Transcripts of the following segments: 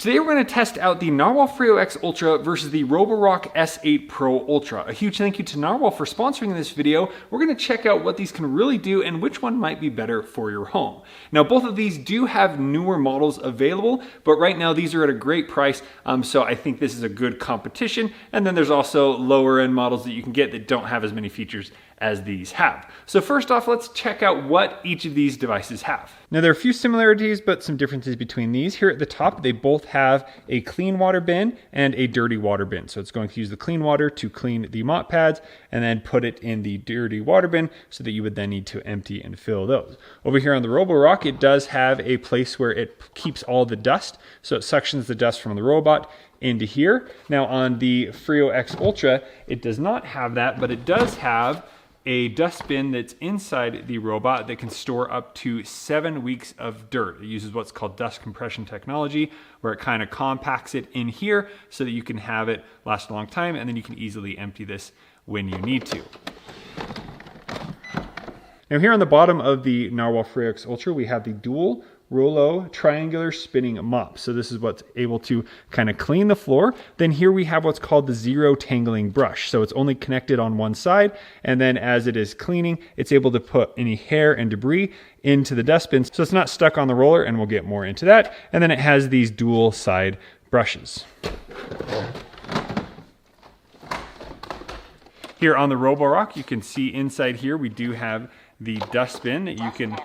Today we're going to test out the Narwal Freo X Ultra versus the Roborock S8 Pro Ultra. A huge thank you to Narwal for sponsoring this video. We're going to check out what these can really do and which one might be better for your home. Now both of these do have newer models available, but right now these are at a great price, so I think this is a good competition. And then there's also lower end models that you can get that don't have as many features as these have. So first off, let's check out what each of these devices have. Now there are a few similarities, but some differences between these. Here at the top, they both have a clean water bin and a dirty water bin. So it's going to use the clean water to clean the mop pads and then put it in the dirty water bin so that you would then need to empty and fill those. Over here on the Roborock, it does have a place where it keeps all the dust. So it suctions the dust from the robot into here. Now on the Freo X Ultra, it does not have that, but it does have a dustbin that's inside the robot that can store up to 7 weeks of dirt. It uses what's called dust compression technology, where it kind of compacts it in here so that you can have it last a long time, and then you can easily empty this when you need to. Now here on the bottom of the Narwal Freo X Ultra, we have the dual Rollo triangular spinning mop. So this is what's able to kind of clean the floor. Then here we have what's called the zero tangling brush. So it's only connected on one side, and then as it is cleaning, it's able to put any hair and debris into the dustbin. So it's not stuck on the roller, and we'll get more into that. And then it has these dual side brushes. Here on the Roborock, you can see inside here we do have the dustbin that you can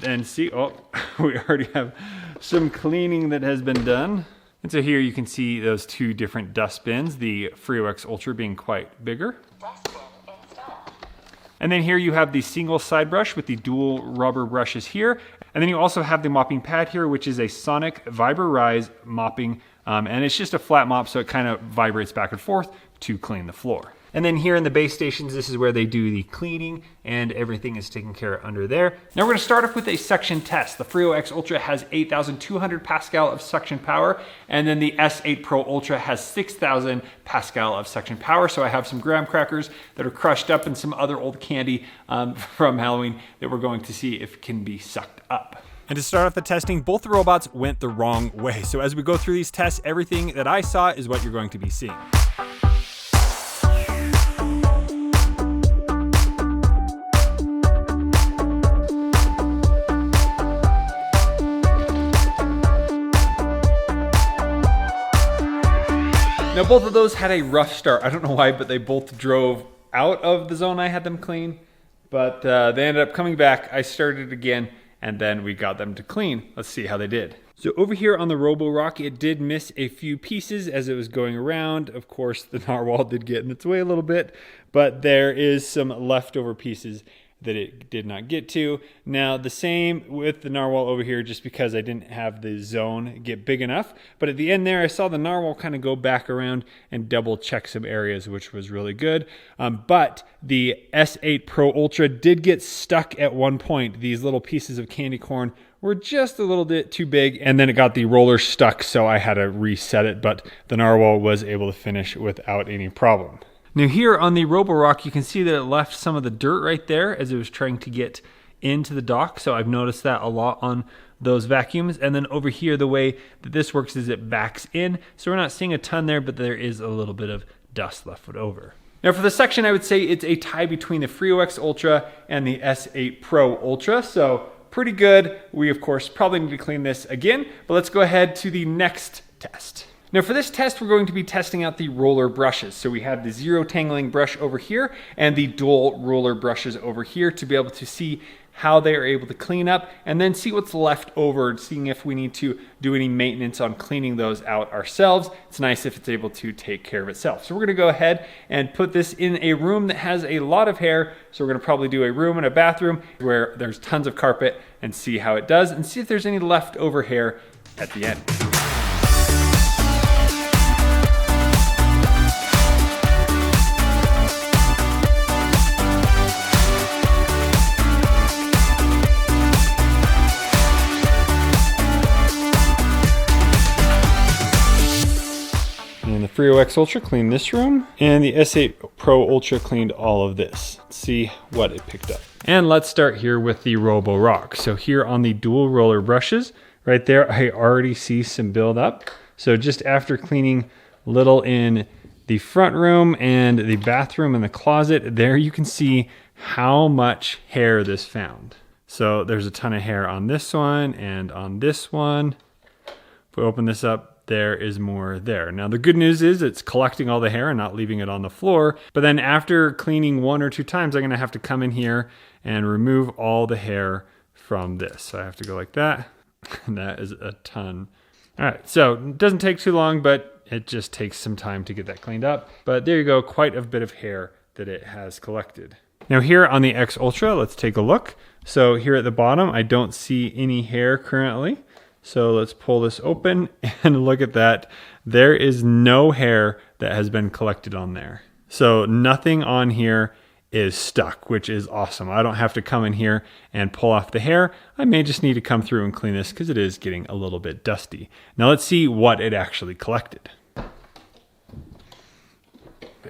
then see. Oh, we already have some cleaning that has been done. And so here you can see those two different dustbins, the Freo X Ultra being quite bigger. And then here you have the single side brush with the dual rubber brushes here. And then you also have the mopping pad here, which is a sonic vibrise mopping. And it's just a flat mop, so it kind of vibrates back and forth to clean the floor. And then here in the base stations, this is where they do the cleaning and everything is taken care of under there. Now we're gonna start off with a suction test. The Freo X Ultra has 8,200 Pascal of suction power, and then the S8 Pro Ultra has 6,000 Pascal of suction power. So I have some graham crackers that are crushed up and some other old candy from Halloween that we're going to see if it can be sucked up. And to start off the testing, both the robots went the wrong way. So as we go through these tests, everything that I saw is what you're going to be seeing. Now both of those had a rough start. I don't know why, but they both drove out of the zone I had them clean, but they ended up coming back. I started again, and then we got them to clean. Let's see how they did. So over here on the Roborock, it did miss a few pieces as it was going around. Of course, the Narwhal did get in its way a little bit, but there is some leftover pieces that it did not get to. Now the same with the Narwhal over here, just because I didn't have the zone get big enough. But at the end there, I saw the Narwhal kind of go back around and double check some areas, which was really good. But the S8 Pro Ultra did get stuck at one point. These little pieces of candy corn were just a little bit too big, and then it got the roller stuck, so I had to reset it, but the Narwhal was able to finish without any problem. Now here on the Roborock, you can see that it left some of the dirt right there as it was trying to get into the dock. So I've noticed that a lot on those vacuums. And then over here, the way that this works is it backs in. So we're not seeing a ton there, but there is a little bit of dust left over. Now for the section, I would say it's a tie between the Freo X Ultra and the S8 Pro Ultra. So pretty good. We, of course, probably need to clean this again, but let's go ahead to the next test. Now for this test, we're going to be testing out the roller brushes. So we have the zero tangling brush over here and the dual roller brushes over here to be able to see how they are able to clean up and then see what's left over, seeing if we need to do any maintenance on cleaning those out ourselves. It's nice if it's able to take care of itself. So we're gonna go ahead and put this in a room that has a lot of hair. So we're gonna probably do a room and a bathroom where there's tons of carpet and see how it does and see if there's any leftover hair at the end. Freo X Ultra cleaned this room, and the S8 Pro Ultra cleaned all of this. Let's see what it picked up. And let's start here with the Roborock. So here on the dual roller brushes, right there, I already see some buildup. So just after cleaning little in the front room and the bathroom and the closet, there you can see how much hair this found. So there's a ton of hair on this one and on this one. If we open this up, there is more there. Now the good news is it's collecting all the hair and not leaving it on the floor. But then after cleaning 1 or 2 times, I'm gonna have to come in here and remove all the hair from this. So I have to go like that, and that is a ton. All right, so it doesn't take too long, but it just takes some time to get that cleaned up. But there you go, quite a bit of hair that it has collected. Now here on the X Ultra, let's take a look. So here at the bottom, I don't see any hair currently. So let's pull this open and look at that. There is no hair that has been collected on there. So nothing on here is stuck, which is awesome. I don't have to come in here and pull off the hair. I may just need to come through and clean this because it is getting a little bit dusty. Now let's see what it actually collected.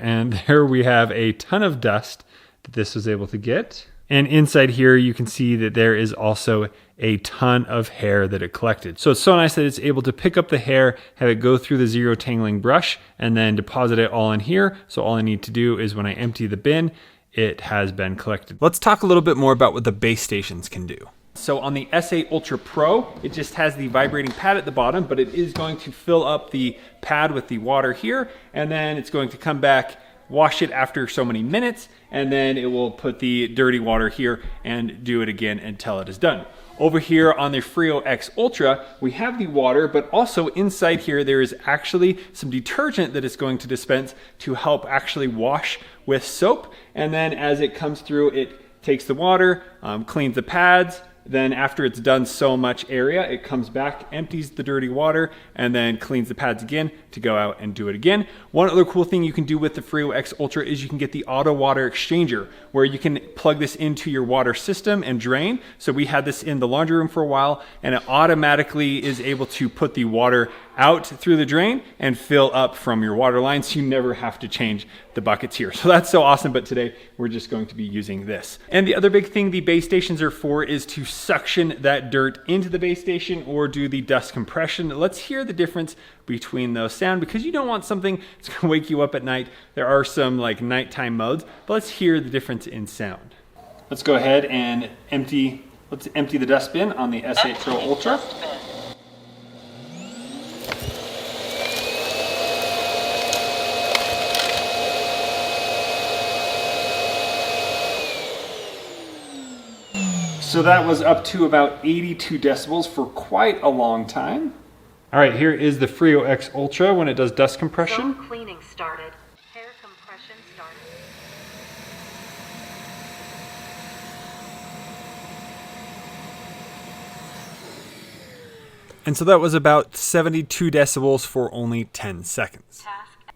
And there we have a ton of dust that this was able to get. And inside here, you can see that there is also a ton of hair that it collected. So it's so nice that it's able to pick up the hair, have it go through the zero tangling brush, and then deposit it all in here. So all I need to do is when I empty the bin, it has been collected. Let's talk a little bit more about what the base stations can do. So on the S8 Ultra Pro, it just has the vibrating pad at the bottom, but it is going to fill up the pad with the water here, and then it's going to come back, wash it after so many minutes, and then it will put the dirty water here and do it again until it is done. Over here on the Freo X Ultra, we have the water, but also inside here, there is actually some detergent that it's going to dispense to help actually wash with soap. And then as it comes through, it takes the water, cleans the pads. Then after it's done so much area, it comes back, empties the dirty water, and then cleans the pads again to go out and do it again. One other cool thing you can do with the Freo X Ultra is you can get the auto water exchanger, where you can plug this into your water system and drain. So we had this in the laundry room for a while, and it automatically is able to put the water out through the drain and fill up from your water line, so you never have to change the buckets here. So that's so awesome, but today we're just going to be using this. And the other big thing the base stations are for is to suction that dirt into the base station or do the dust compression. Let's hear the difference between those sound, because you don't want something that's gonna wake you up at night. There are some like nighttime modes, but let's hear the difference in sound. Let's go ahead and empty the dustbin on the S8 Pro Ultra. So that was up to about 82 decibels for quite a long time. All right, here is the Freo X Ultra when it does dust compression. Zone cleaning started. Hair compression started. And so that was about 72 decibels for only 10 seconds.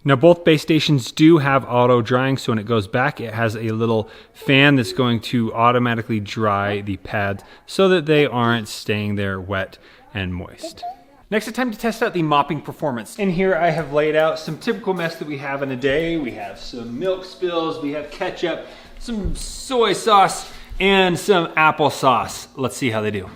Now both base stations do have auto drying, so when it goes back, it has a little fan that's going to automatically dry the pads so that they aren't staying there wet and moist. Next, it's time to test out the mopping performance. In here, I have laid out some typical mess that we have in a day. We have some milk spills, we have ketchup, some soy sauce, and some applesauce. Let's see how they do.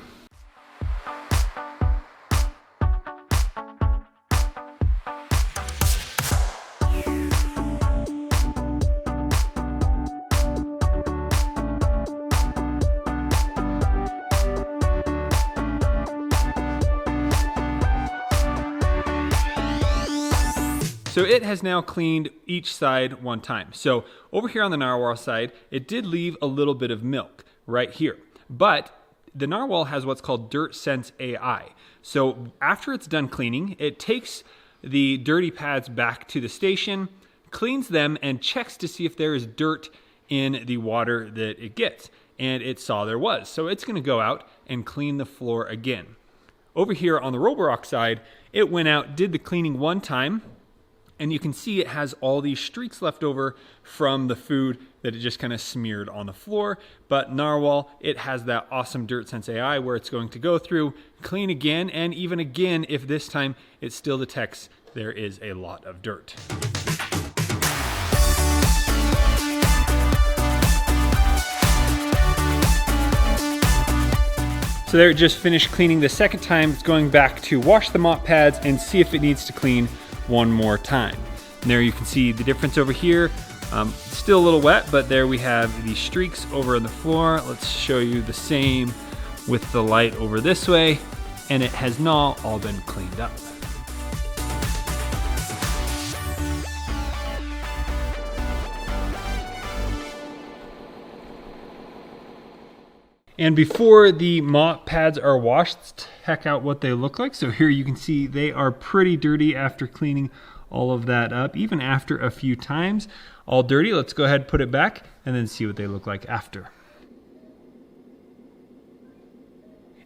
So it has now cleaned each side one time. So over here on the Narwhal side, it did leave a little bit of milk right here. But the Narwhal has what's called Dirt Sense AI. So after it's done cleaning, it takes the dirty pads back to the station, cleans them, and checks to see if there is dirt in the water that it gets. And it saw there was. So it's gonna go out and clean the floor again. Over here on the Roborock side, it went out, did the cleaning one time, and you can see it has all these streaks left over from the food that it just kind of smeared on the floor. But Narwhal, it has that awesome Dirt Sense AI where it's going to go through, clean again, and even again if this time it still detects there is a lot of dirt. So there, it just finished cleaning the second time. It's going back to wash the mop pads and see if it needs to clean one more time. And there you can see the difference over here. Still a little wet, but there we have the streaks over on the floor. Let's show you the same with the light over this way, and it has not all been cleaned up. And before the mop pads are washed, let's check out what they look like. So here you can see they are pretty dirty after cleaning all of that up, even after a few times. All dirty. Let's go ahead and put it back and then see what they look like after.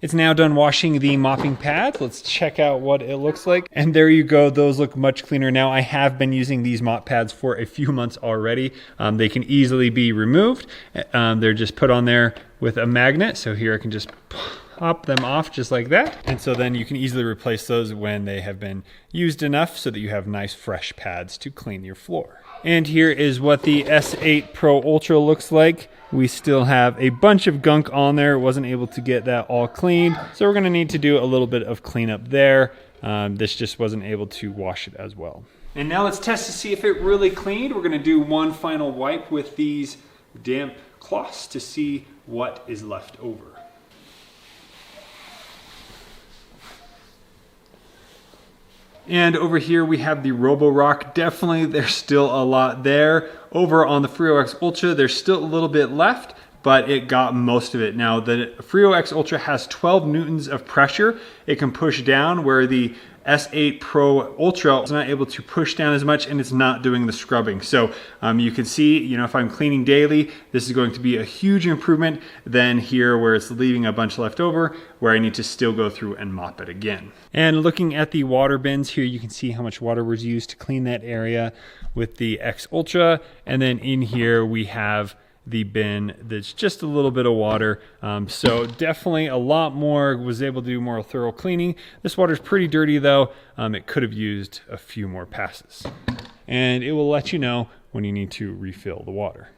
It's now done washing the mopping pads. Let's check out what it looks like. And there you go. Those look much cleaner now. I have been using these mop pads for a few months already. They can easily be removed. They're just put on there with a magnet. So here I can just pop them off just like that. And so then you can easily replace those when they have been used enough so that you have nice fresh pads to clean your floor. And here is what the S8 Pro Ultra looks like. We still have a bunch of gunk on there. Wasn't able to get that all cleaned. So we're gonna need to do a little bit of cleanup there. This just wasn't able to wash it as well. And now let's test to see if it really cleaned. We're gonna do one final wipe with these damp cloths to see what is left over. And over here we have the Roborock. Definitely there's still a lot there. Over on the Freo X Ultra, there's still a little bit left, but it got most of it. Now the Freo X Ultra has 12 newtons of pressure. It can push down, where the S8 Pro Ultra is not able to push down as much, and it's not doing the scrubbing. So you can see, if I'm cleaning daily, this is going to be a huge improvement than here where it's leaving a bunch left over, where I need to still go through and mop it again. And looking at the water bins here, you can see how much water was used to clean that area with the X Ultra. And then in here we have the bin that's just a little bit of water. So definitely a lot more, was able to do more thorough cleaning. This water's pretty dirty though. It could have used a few more passes. And it will let you know when you need to refill the water.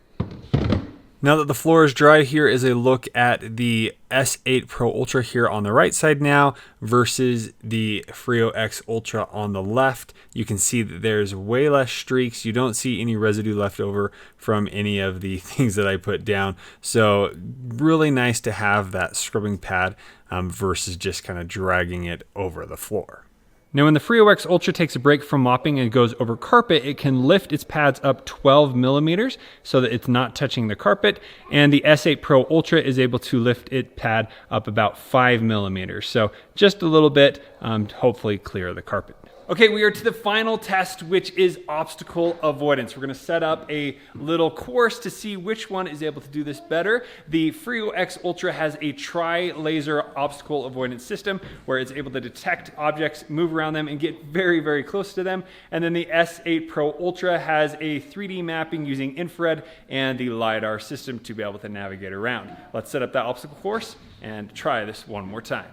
Now that the floor is dry, here is a look at the S8 Pro Ultra here on the right side now versus the Freo X Ultra on the left. You can see that there's way less streaks. You don't see any residue left over from any of the things that I put down. So really nice to have that scrubbing pad versus just kind of dragging it over the floor. Now when the Freo X Ultra takes a break from mopping and goes over carpet, it can lift its pads up 12 millimeters so that it's not touching the carpet. And the S8 Pro Ultra is able to lift its pad up about 5 millimeters. So just a little bit, hopefully clear the carpet. Okay, we are to the final test, which is obstacle avoidance. We're gonna set up a little course to see which one is able to do this better. The Freo X Ultra has a tri-laser obstacle avoidance system where it's able to detect objects, move around them, and get very, very close to them. And then the S8 Pro Ultra has a 3D mapping using infrared and the LiDAR system to be able to navigate around. Let's set up that obstacle course and try this one more time.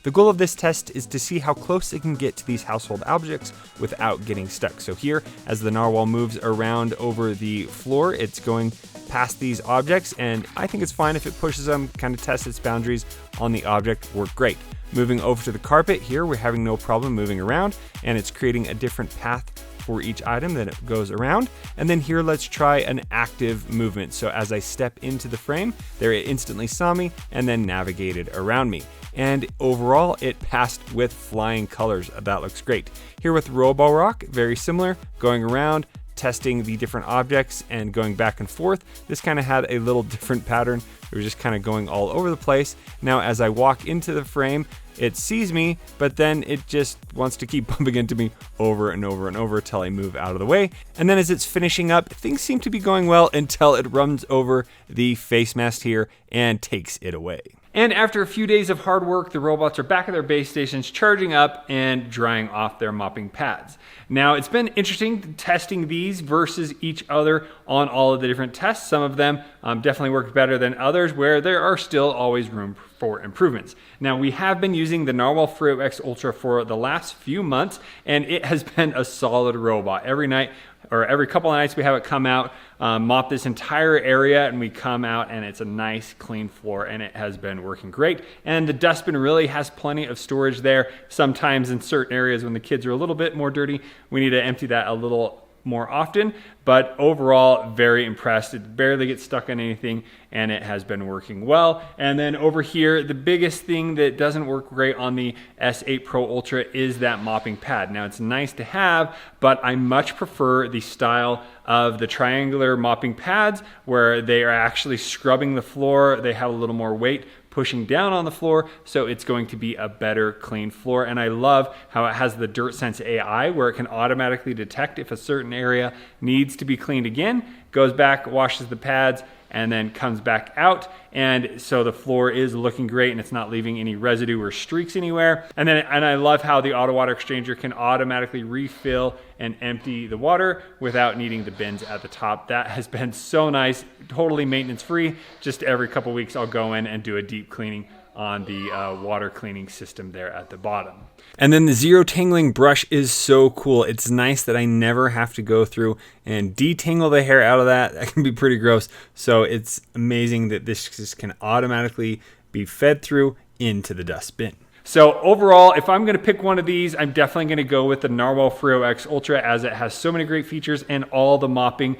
The goal of this test is to see how close it can get to these household objects without getting stuck. So here, as the narwhal moves around over the floor, it's going past these objects, and I think it's fine if it pushes them, kind of tests its boundaries on the object, work great. Moving over to the carpet here, we're having no problem moving around, and it's creating a different path for each item that it goes around. And then here, let's try an active movement. So as I step into the frame, there it instantly saw me and then navigated around me. And overall, it passed with flying colors. That looks great. Here with Roborock, very similar, going around, testing the different objects and going back and forth. This kind of had a little different pattern. It was just kind of going all over the place. Now, as I walk into the frame, it sees me, but then it just wants to keep bumping into me over and over and over until I move out of the way. And then as it's finishing up, things seem to be going well until it runs over the face mask here and takes it away. And after a few days of hard work, the robots are back at their base stations, charging up and drying off their mopping pads. Now, it's been interesting testing these versus each other on all of the different tests. Some of them definitely worked better than others, where there are still always room for improvements. Now, we have been using the Narwal Freo X Ultra for the last few months, and it has been a solid robot. Every night, or every couple of nights we have it come out, mop this entire area, and we come out and it's a nice clean floor, and it has been working great. And the dustbin really has plenty of storage there. Sometimes in certain areas when the kids are a little bit more dirty, we need to empty that a little more often, but overall very impressed. It barely gets stuck on anything, and it has been working well. And then over here, the biggest thing that doesn't work great on the S8 Pro Ultra is that mopping pad. Now it's nice to have, but I much prefer the style of the triangular mopping pads where they are actually scrubbing the floor. They have a little more weight pushing down on the floor, so it's going to be a better clean floor. And I love how it has the Dirt Sense AI where it can automatically detect if a certain area needs to be cleaned again, goes back, washes the pads, and then comes back out. And so the floor is looking great and it's not leaving any residue or streaks anywhere. And I love how the auto water exchanger can automatically refill and empty the water without needing the bins at the top. That has been so nice, totally maintenance free. Just every couple weeks I'll go in and do a deep cleaning on the water cleaning system there at the bottom. And then the Zero Tangling Brush is so cool. It's nice that I never have to go through and detangle the hair out of that. That can be pretty gross. So it's amazing that this just can automatically be fed through into the dustbin. So overall, if I'm going to pick one of these, I'm definitely going to go with the Narwal Freo X Ultra, as it has so many great features and all the mopping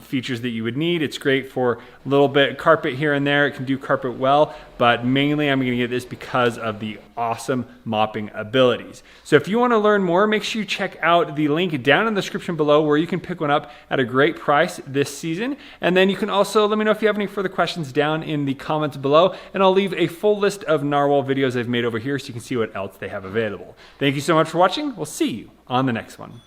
features that you would need. It's great for a little bit carpet here and there. It can do carpet well, but mainly I'm going to get this because of the awesome mopping abilities. So if you want to learn more, make sure you check out the link down in the description below where you can pick one up at a great price this season. And then you can also let me know if you have any further questions down in the comments below, and I'll leave a full list of Narwal videos I've made over here so you can see what else they have available. Thank you so much for watching. We'll see you on the next one.